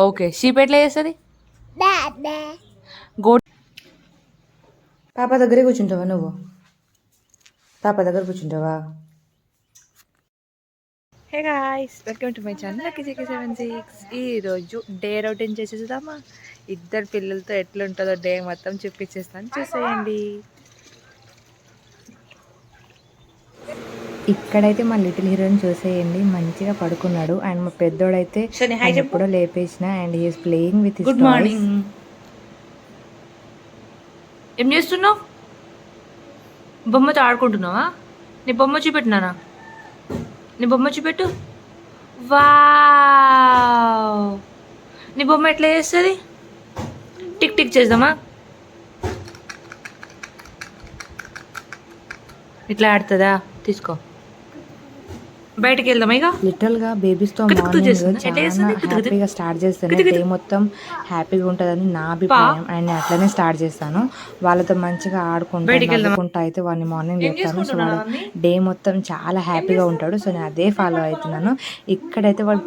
Okay. Sheep ఎట్లా చేస్తుంది? Goat పాప దగ్గరే కూర్చుంటావా నువ్వు? పాప దగ్గర కూర్చుంటావా? Hey guys, welcome to my channel lucky. ఈరోజు డే రొటీన్ చేసేద్దామా? ఇద్దరు పిల్లలతో ఎట్లుంటుందో డే మొత్తం చూపించేస్తాను, చూసేయండి. ఇక్కడైతే మా లిటిల్ హీరోని చూసేయండి, మంచిగా పడుకున్నాడు. అండ్ మా పెద్దోడైతే ఎప్పుడో లేపేసిన and he's playing with his toys. Good morning. ఏం చేస్తున్నావు? బొమ్మతో ఆడుకుంటున్నావా? నీ బొమ్మ చూపెట్టినానా? నీ బొమ్మ చూపెట్టు. వావ్, నీ బొమ్మ ఎట్లా చేస్తుంది? టిక్ టిక్ చేద్దామా? ఇట్లా ఆడుతుందా? తీసుకో, బయటికి వెళ్దాం. ఇక లిటరల్గా బేబీస్తో మార్నింగ్ చాలా హ్యాపీగా స్టార్ట్ చేస్తాను. డే మొత్తం హ్యాపీగా ఉంటుందని నా అభిప్రాయం. అండ్ అట్లనే స్టార్ట్ చేస్తాను. వాళ్ళతో మంచిగా ఆడుకుంటా అయితే వాడిని మార్నింగ్ లేపుతాను. సో వాడు డే మొత్తం చాలా హ్యాపీగా ఉంటాడు. సో నేను అదే ఫాలో అవుతున్నాను. ఇక్కడైతే వాడు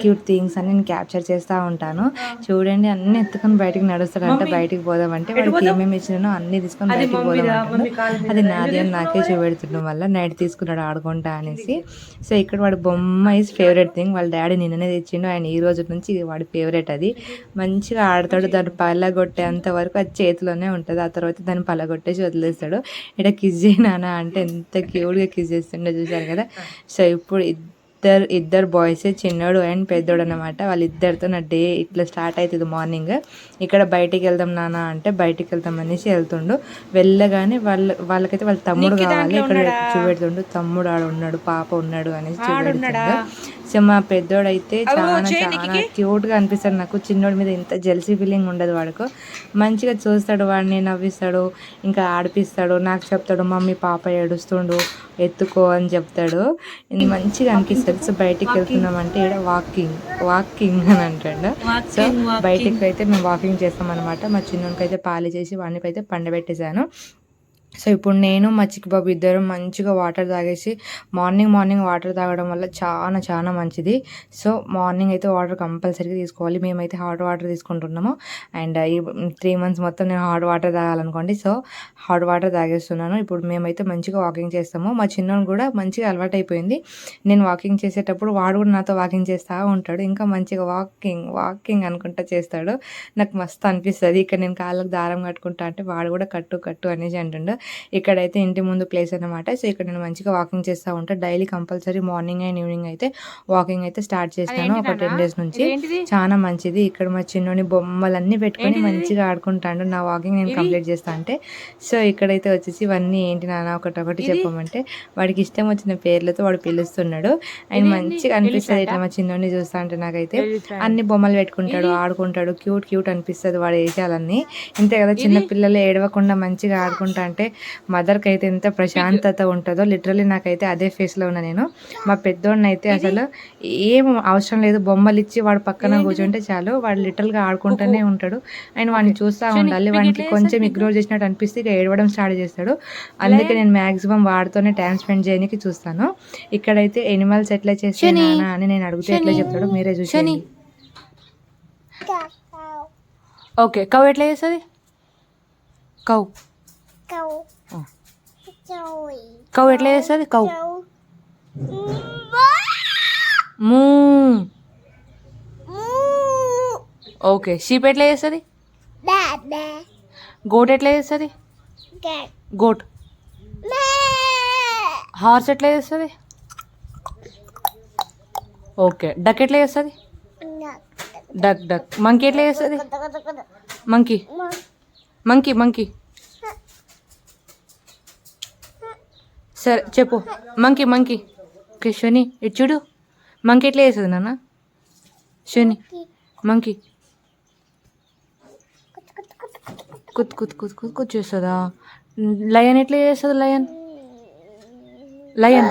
క్యూట్ థింగ్స్ అని నేను క్యాప్చర్ చేస్తూ ఉంటాను. చూడండి, అన్ని ఎత్తుకొని బయటికి నడుస్తాడంటే బయటికి పోదామంటే వాడికి ఏమేమి ఇచ్చినానో అన్ని తీసుకొని బయటికి పోదామంటాడు. అది నాది అని నాకే చూపెడుతుండడం వల్ల నైట్ తీసుకున్నాడు ఆడుకుంటా అనేసి. సో ఇక్కడ వాడి బొమ్మ ఈజ్ ఫేవరెట్ థింగ్. వాళ్ళ డాడీ నిన్ననే తెచ్చిండు. ఆయన ఈ రోజు నుంచి వాడి ఫేవరెట్. అది మంచిగా ఆడతాడు. దాన్ని పలగొట్టేంత వరకు అది చేతిలోనే ఉంటుంది. ఆ తర్వాత దాన్ని పలగొట్టేసి వదిలేస్తాడు. ఇక్కడ కిస్ చేయనా అంటే ఎంత క్యూట్గా కిస్ చేస్తుండో చూసారు కదా. సో ఇప్పుడు ఇద్దరు బాయ్స్, చిన్నోడు అండ్ పెద్దోడు అనమాట. వాళ్ళిద్దరితో నా డే ఇట్లా స్టార్ట్ అవుతుంది మార్నింగ్. ఇక్కడ బయటికి వెళ్దాం నాన్న అంటే బయటికి వెళ్తాం అనేసి వెళ్తుండు. వెళ్ళగానే వాళ్ళకైతే వాళ్ళ తమ్ముడు కావాలి. ఇక్కడ చూపెడుతుండు, తమ్ముడు ఆడు ఉన్నాడు, పాప ఉన్నాడు అనేసి చూపెడుతుండు. సో మా పెద్దోడు అయితే చాలా క్యూట్గా అనిపిస్తాడు నాకు. చిన్నోడి మీద ఇంత జెల్సీ ఫీలింగ్ ఉండదు వాడికి. మంచిగా చూస్తాడు, వాడిని నవ్విస్తాడు, ఇంకా ఆడిపిస్తాడు. నాకు చెప్తాడు, మమ్మీ పాప ఏడుస్తుండు ఎత్తుకో అని చెప్తాడు. ఇది మంచిగా అనిపిస్తుంది. సో బయటికి వెళ్తున్నామంటే ఇక్కడ వాకింగ్ అని అంటాడు. సో బయటికి అయితే మేము వాకింగ్ చేస్తాం అనమాట. మా చిన్నోడికి అయితే పాలు చేసి వాడికి అయితే పండబెట్టేశాను. సో ఇప్పుడు నేను మా చిక్కుబాబు ఇద్దరు మంచిగా వాటర్ తాగేసి మార్నింగ్ వాటర్ తాగడం వల్ల చాలా మంచిది. సో మార్నింగ్ అయితే వాటర్ కంపల్సరీగా తీసుకోవాలి. మేమైతే హాట్ వాటర్ తీసుకుంటున్నాము. అండ్ ఈ 3 months మొత్తం నేను హాట్ వాటర్ తాగాలనుకోండి. సో హాట్ వాటర్ తాగేస్తున్నాను. ఇప్పుడు మేమైతే మంచిగా వాకింగ్ చేస్తాము. మా చిన్నోడు కూడా మంచిగా అలవాటు అయిపోయింది. నేను వాకింగ్ చేసేటప్పుడు వాడు కూడా నాతో వాకింగ్ చేస్తూ ఉంటాడు. ఇంకా మంచిగా వాకింగ్ అనుకుంటా చేస్తాడు. నాకు మస్తు అనిపిస్తుంది. ఇక్కడ నేను కాళ్ళకు దారం కట్టుకుంటా అంటే వాడు కూడా కట్టు అనేసి అంటుండు. ఇక్కడైతే ఇంటి ముందు ప్లేస్ అనమాట. సో ఇక్కడ నేను మంచిగా వాకింగ్ చేస్తూ ఉంటాను. Daily compulsory morning and evening అయితే వాకింగ్ అయితే స్టార్ట్ చేస్తాను. ఒక 10 days నుంచి. చాలా మంచిది. ఇక్కడ మా చిన్నోని బొమ్మలన్నీ పెట్టుకొని మంచిగా ఆడుకుంటాడు. నా వాకింగ్ నేను కంప్లీట్ చేస్తా అంటే. సో ఇక్కడైతే వచ్చేసి ఇవన్నీ ఏంటి నాన్న ఒకటి చెప్పమంటే వాడికి ఇష్టం వచ్చిన పేర్లతో వాడు పిలుస్తున్నాడు. అండ్ మంచిగా అనిపిస్తుంది ఇట్లా మా చిన్నోని చూస్తా అంటే. నాకైతే అన్ని బొమ్మలు పెట్టుకుంటాడు, ఆడుకుంటాడు. క్యూట్ అనిపిస్తుంది వాడు వేసాలన్నీ. ఇంతే కదా, చిన్న పిల్లలు ఏడవకుండా మంచిగా ఆడుకుంటా అంటే మదర్కి అయితే ఎంత ప్రశాంతత ఉంటుందో. లిటరలీ నాకైతే అదే ఫేస్లో ఉన్నా నేను. మా పెద్దోడిని అయితే అసలు ఏం అవసరం లేదు, బొమ్మలు ఇచ్చి వాడు పక్కన కూర్చుంటే చాలు, వాడు లిటరల్గా ఆడుకుంటూనే ఉంటాడు. అండ్ వాడిని చూస్తూ ఉండాలి. వాడికి కొంచెం ఇగ్నోర్ చేసినట్టు అనిపిస్తే ఇక ఏడవడం స్టార్ట్ చేస్తాడు. అందుకే నేను మ్యాక్సిమం వాడితోనే టైం స్పెండ్ చేయడానికి చూస్తాను. ఇక్కడైతే ఎనిమల్స్ ఎట్లా చేస్తానా అని నేను అడిగితే ఎట్లా చెప్తాడో మీరే చూసి. ఓకే, కౌ ఎట్లా చేస్తుంది? కౌ ఎట్లా చేస్తుంది? కౌ మూ. ఓకే, షీప్ ఎట్లా చేస్తుంది? గోట్ ఎట్లా చేస్తుంది? గోట్. హార్స్ ఎట్లా చేస్తుంది? ఓకే, డక్ ఎట్లా చేస్తుంది? డక్. మంకీ ఎట్లా చేస్తుంది? మంకీ. సరే చెప్పు. మంకీ. ఓకే శని, ఇటు చూడు. మంకీ ఎట్లా చేస్తుంది నాన్న? శని, మంకీ కుత్ చేస్తుందా? లయన్ ఎట్లా చేస్తుంది? లయన్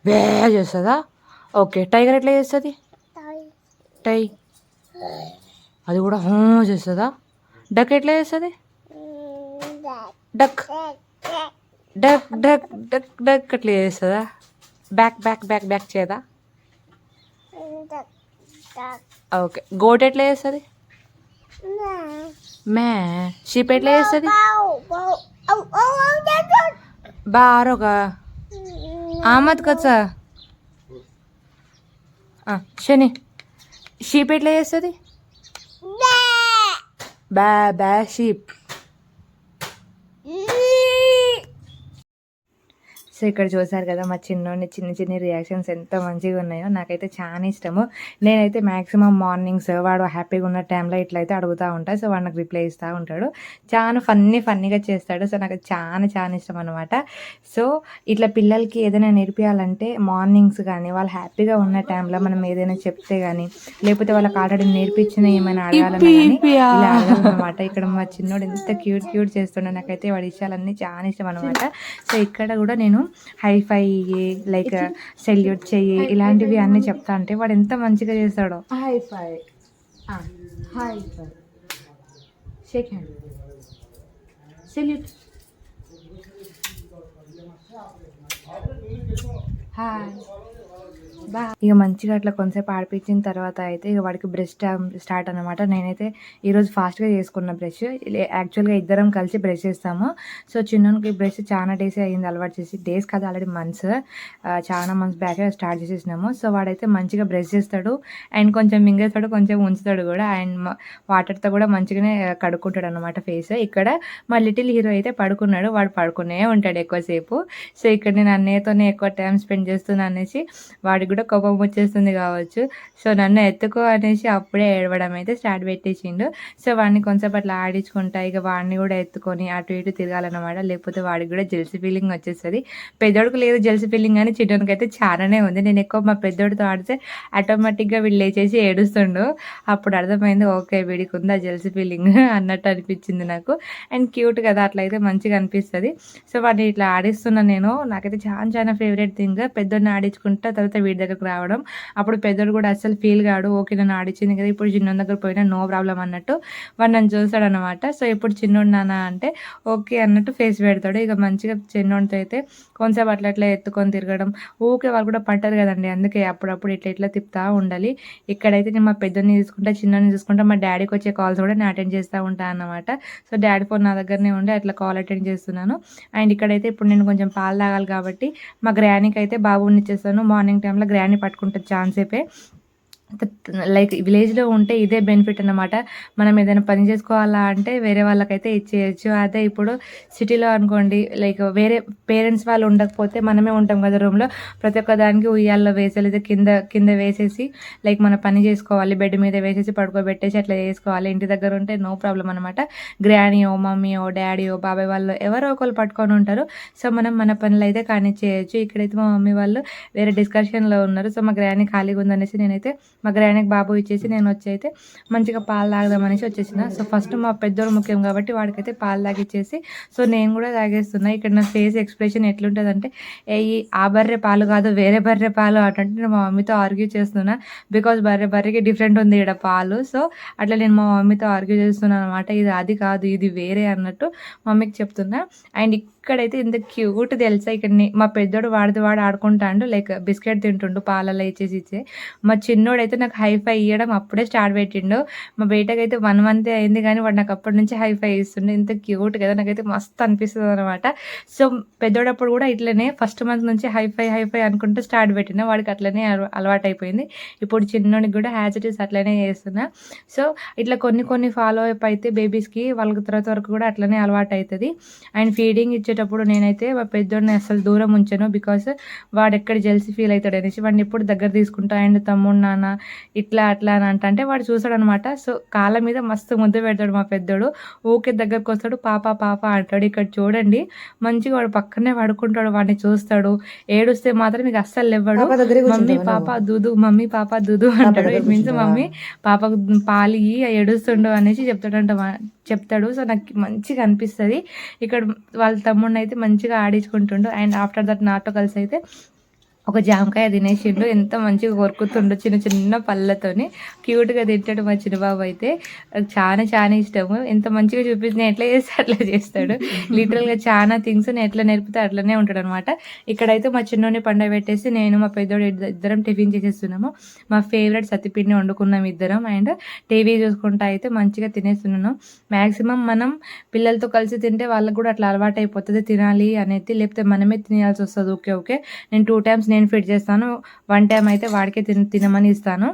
వే చేస్తుందా? ఓకే, టైగర్ ఎట్లా చేస్తుంది? టై, అది కూడా హో చేస్తుందా? డక్ ఎట్లా చేస్తుంది? డక్ అట్లా చేస్తుందా? బ్యాక్ చేయదా? ఓకే. గోట్ ఎట్లా చేస్తుంది? మ్యా. షీప్ ఎట్లా చేస్తుంది? బారోగా ఆమద్ కచ్చా. శని. షీప్ ఎట్లా చేస్తుంది? బ్యా బ్యా షీప్. సో ఇక్కడ చూసారు కదా మా చిన్నోని చిన్న చిన్న రియాక్షన్స్ ఎంత మంచిగా ఉన్నాయో. నాకైతే చాలా ఇష్టము. నేనైతే మ్యాక్సిమం మార్నింగ్స్ వాడు హ్యాపీగా ఉన్న టైంలో ఇట్లయితే అడుగుతూ ఉంటాను. సో వాడు నాకు రిప్లై ఇస్తూ ఉంటాడు. చాలా ఫన్నీగా చేస్తాడు. సో నాకు చాలా ఇష్టం అనమాట. సో ఇట్లా పిల్లలకి ఏదైనా నేర్పించాలంటే మార్నింగ్స్ కానీ వాళ్ళు హ్యాపీగా ఉన్న టైంలో మనం ఏదైనా చెప్తే కానీ లేకపోతే వాళ్ళకి ఆల్రెడీ నేర్పించిన ఏమైనా అడగాలన్నా కానీ ఇలా అడగాలన్నమాట. ఇక్కడ మా చిన్నోడు ఎంత క్యూట్ చేస్తుండో. నాకైతే వాడి విషయాలన్నీ చాలా ఇష్టం అనమాట. సో ఇక్కడ కూడా నేను హైఫై లైక్ సెల్యూట్ చెయ్యి ఇలాంటివి అన్నీ చెప్తా అంటే వాడు ఎంత మంచిగా చేస్తాడో. High five shake hand salute hi బా. ఇక మంచిగా అట్లా కొంతసేపు ఆడిపించిన తర్వాత అయితే ఇక వాడికి బ్రష్ స్టార్ట్ అనమాట. నేనైతే ఈరోజు ఫాస్ట్గా చేసుకున్న బ్రష్. యాక్చువల్గా ఇద్దరం కలిసి బ్రష్ చేస్తాము. సో చిన్నకి బ్రష్ చాలా డేస్ అయ్యింది అలవాటు చేసి. డేస్ కాదు ఆల్రెడీ మంత్స్, చాలా మంత్స్ బ్యాక్ స్టార్ట్ చేసేసినాము. సో వాడైతే మంచిగా బ్రష్ చేస్తాడు అండ్ కొంచెం మింగేస్తాడు, కొంచెం ఉంచుతాడు కూడా. అండ్ వాటర్తో కూడా మంచిగానే కడుక్కుంటాడు అనమాట ఫేస్. ఇక్కడ మా లిటిల్ హీరో అయితే పడుకున్నాడు. వాడు పడుకునే ఉంటాడు ఎక్కువసేపు. సో ఇక్కడ నేను అన్నయ్యతోనే ఎక్కువ టైం స్పెండ్ చేస్తున్నా అనేసి వాడికి కూడా కోపం వచ్చేస్తుంది కావచ్చు. సో నన్ను ఎత్తుకో అనేసి అప్పుడే ఏడవడం అయితే స్టార్ట్ పెట్టేసిండు. సో వాడిని కొంచెం అట్లా ఆడించుకుంటా ఇక వాడిని కూడా ఎత్తుకొని అటు ఇటు తిరగాలన్నమాట. లేకపోతే వాడికి కూడా జెల్సీ ఫీలింగ్ వచ్చేస్తుంది. పెద్దోడికి లేదు జెల్సీ ఫీలింగ్ కానీ చిన్నోడికి అయితే చాలానే ఉంది. నేను ఎక్కువ మా పెద్దోడితో ఆడితే ఆటోమేటిక్గా వీళ్ళు లేచేసి ఏడుస్తుండు. అప్పుడు అర్థమైంది ఓకే వీడికి ఉంది ఆ జెల్సీ ఫీలింగ్ అన్నట్టు అనిపించింది నాకు. అండ్ క్యూట్ కదా అట్లయితే మంచిగా అనిపిస్తుంది. సో వాడిని ఇట్లా ఆడిస్తున్నాను నేను. నాకైతే చాలా ఫేవరెట్ థింగ్. పెద్దోడిని ఆడించుకుంటా తర్వాత వీడి దగ్గరకు రావడం. అప్పుడు పెద్దోడు కూడా అస్సలు ఫీల్ కాడు. ఓకే నన్ను ఆడించింది కదా ఇప్పుడు చిన్నోడి దగ్గర పోయినా నో ప్రాబ్లం అన్నట్టు వాడు నన్ను చూస్తాడు అనమాట. సో ఇప్పుడు చిన్నోడు నాన్న అంటే ఓకే అన్నట్టు ఫేస్ పెడతాడు. ఇక మంచిగా చిన్నోడితో అయితే కొంచెం అట్లా ఎత్తుకొని తిరగడం. ఊకే వాళ్ళు కూడా పట్టారు కదండి, అందుకే అప్పుడప్పుడు ఇట్లా తిప్పుతూ ఉండాలి. ఇక్కడైతే నేను మా పెద్దోని తీసుకుంటా, చిన్నోని తీసుకుంటా, మా డాడీకి వచ్చే కాల్స్ కూడా నేను అటెండ్ చేస్తూ ఉంటాను అన్నమాట. సో డాడీ ఫోన్ నా దగ్గరనే ఉండి అట్లా కాల్ అటెండ్ చేస్తున్నాను. అండ్ ఇక్కడైతే ఇప్పుడు నేను కొంచెం పాలు తాగాలి కాబట్టి మా గ్రానీకి అయితే బాబుని ఇచ్చేస్తాను. మార్నింగ్ టైంలో గ్రానీ పట్టుకుంటుంది ఛాన్సేపే. లైక్ విలేజ్లో ఉంటే ఇదే బెనిఫిట్ అన్నమాట. మనం ఏదైనా పని చేసుకోవాలా అంటే వేరే వాళ్ళకైతే ఇచ్చేయచ్చు. అదే ఇప్పుడు సిటీలో అనుకోండి లైక్ వేరే పేరెంట్స్ వాళ్ళు ఉండకపోతే మనమే ఉంటాం కదా రూమ్లో. ప్రతి ఒక్క దానికి ఉయ్యాల్లో వేసి లేదా కింద వేసేసి లైక్ మన పని చేసుకోవాలి. బెడ్ మీద వేసేసి పడుకోబెట్టేసి అట్లా చేసుకోవాలి. ఇంటి దగ్గర ఉంటే నో ప్రాబ్లం అనమాట. గ్రానీయో మమ్మీయో డాడీయో బాబాయ్ వాళ్ళు ఎవరో ఒకరు పట్టుకొని ఉంటారు. సో మనం మన పనులు అయితే కానిచ్చేయచ్చు. ఇక్కడైతే మా మమ్మీ వాళ్ళు వేరే డిస్కషన్లో ఉన్నారు. సో మా గ్రానీ ఖాళీగా ఉందనేసి నేనైతే మా గ్రానీకి బాబు ఇచ్చేసి నేను వచ్చి అయితే మంచిగా పాలు తాగదామనేసి వచ్చేసిన. సో ఫస్ట్ మా పెద్దోడు ముఖ్యం కాబట్టి వాడికైతే పాలు తాగిచ్చేసి సో నేను కూడా తాగేస్తున్నా. ఇక్కడ నా ఫేస్ ఎక్స్ప్రెషన్ ఎట్లుంటుంది అంటే ఆ బర్రె పాలు కాదు వేరే బర్రె పాలు అంటే నేను మా మమ్మీతో ఆర్గ్యూ చేస్తున్నా. బికాజ్ బర్రెకి డిఫరెంట్ ఉంది ఇక్కడ పాలు. సో అట్లా నేను మా మమ్మీతో ఆర్గ్యూ చేస్తున్నాను అనమాట. ఇది అది కాదు ఇది వేరే అన్నట్టు మమ్మీకి చెప్తున్నా. అండ్ ఇక్కడైతే ఇంత క్యూట్ తెలుసా. ఇక్కడ మా పెద్దోడు వాడు ఆడుకుంటాడు లైక్ బిస్కెట్ తింటుండు పాలలో ఇచ్చే. మా చిన్నోడు అయితే నాకు హైఫై ఇవ్వడం అప్పుడే స్టార్ట్ పెట్టిండు. మా బేటకి అయితే 1 month అయింది కానీ వాడు నాకు అప్పటి నుంచి హైఫై ఇస్తుండే. ఇంత క్యూట్ కదా, నాకైతే మస్తు అనిపిస్తుంది అనమాట. సో పెద్దోడప్పుడు కూడా ఇట్లనే ఫస్ట్ మంత్ నుంచి హైఫై అనుకుంటూ స్టార్ట్ పెట్టిన. వాడికి అట్లనే అలవాటు అయిపోయింది. ఇప్పుడు చిన్నోడికి కూడా హ్యాచ్ ఇట్ ఈస్ అట్లనే చేస్తున్నా. సో ఇట్లా కొన్ని ఫాలో అప్ అయితే బేబీస్కి వాళ్ళకి తర్వాత వరకు కూడా అట్లనే అలవాటు అవుతుంది. అండ్ ఫీడింగ్ ఇచ్చేటప్పుడు నేనైతే మా పెద్దోడిని అసలు దూరం ఉంచాను. బికాస్ వాడు ఎక్కడ జెల్సీ ఫీల్ అవుతాడు అనేసి వాడిని ఎప్పుడు దగ్గర తీసుకుంటా. అండ్ తమ్ముడు నాన్న ఇట్లా అట్లా అని అంటే వాడు చూస్తాడు అనమాట. సో కాళ్ళ మీద మస్తు ముద్దు పెడతాడు మా పెద్దోడు. ఊకే దగ్గరకు వస్తాడు పాప అంటాడు. ఇక్కడ చూడండి మంచిగా వాడు పక్కనే పడుకుంటాడు. వాడిని చూస్తాడు. ఏడుస్తే మాత్రం మీకు అస్సలు ఇవ్వడు. మమ్మీ పాప దూదు మమ్మీ పాప దూదు అంటాడు. ఇట్ మీన్స్ మమ్మీ పాపకు పాలి ఏడుస్తుండు అనేసి చెప్తాడు. సో నాకు మంచిగా అనిపిస్తుంది. ఇక్కడ వాళ్ళ తమ్ముడిని అయితే మంచిగా ఆడించుకుంటుండు. అండ్ ఆఫ్టర్ దట్ నాతో కలిసి అయితే ఒక జామకాయ తినేసిండు, ఎంత మంచిగా కొరుకుతుండో చిన్న చిన్న పళ్ళతోని. క్యూట్గా తింటాడు మా చిన్నబాబు అయితే. చాలా చాలా ఇష్టము. ఎంత మంచిగా చూపించి నేను ఎట్లా చేస్తే అట్లా చేస్తాడు. లిటరల్గా చాలా థింగ్స్ నేను ఎట్లా నేర్పితే అట్లనే ఉంటాడు అనమాట. ఇక్కడైతే మా చిన్నోని పండగ పెట్టేసి నేను మా పెద్దోడు ఇద్దరం టిఫిన్ చేసేస్తున్నాము. మా ఫేవరెట్ సత్తిపిండి వండుకున్నాం ఇద్దరం. అండ్ టీవీ చూసుకుంటా అయితే మంచిగా తినేస్తున్నాను. మ్యాక్సిమం మనం పిల్లలతో కలిసి తింటే వాళ్ళకి కూడా అట్లా అలవాటు అయిపోతుంది తినాలి అనేది, లేకపోతే మనమే తినాల్సి వస్తుంది. ఓకే నేను 2 టైమ్స్ నేను ఫీడ్ చేస్తాను, 1 టైం అయితే వాడికే తినమని ఇస్తాను.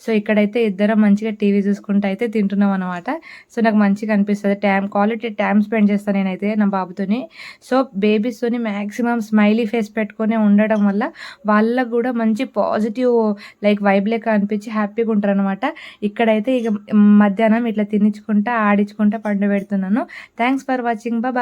సో ఇక్కడైతే ఇద్దరం మంచిగా టీవీ చూసుకుంటూ అయితే తింటున్నాం అనమాట. సో నాకు మంచిగా అనిపిస్తుంది. క్వాలిటీ టైం స్పెండ్ చేస్తాను నేనైతే నా బాబుతోని. సో బేబీస్తోని మ్యాక్సిమం స్మైలీ ఫేస్ పెట్టుకొని ఉండడం వల్ల వాళ్ళకు కూడా మంచి పాజిటివ్ వైబ్ లెక్క అనిపించి హ్యాపీగా ఉంటారు అనమాట. ఇక్కడైతే ఇక మధ్యాహ్నం ఇట్లా తినించుకుంటా ఆడించుకుంటా పండు పెడుతున్నాను. Thanks for watching. బాయ్.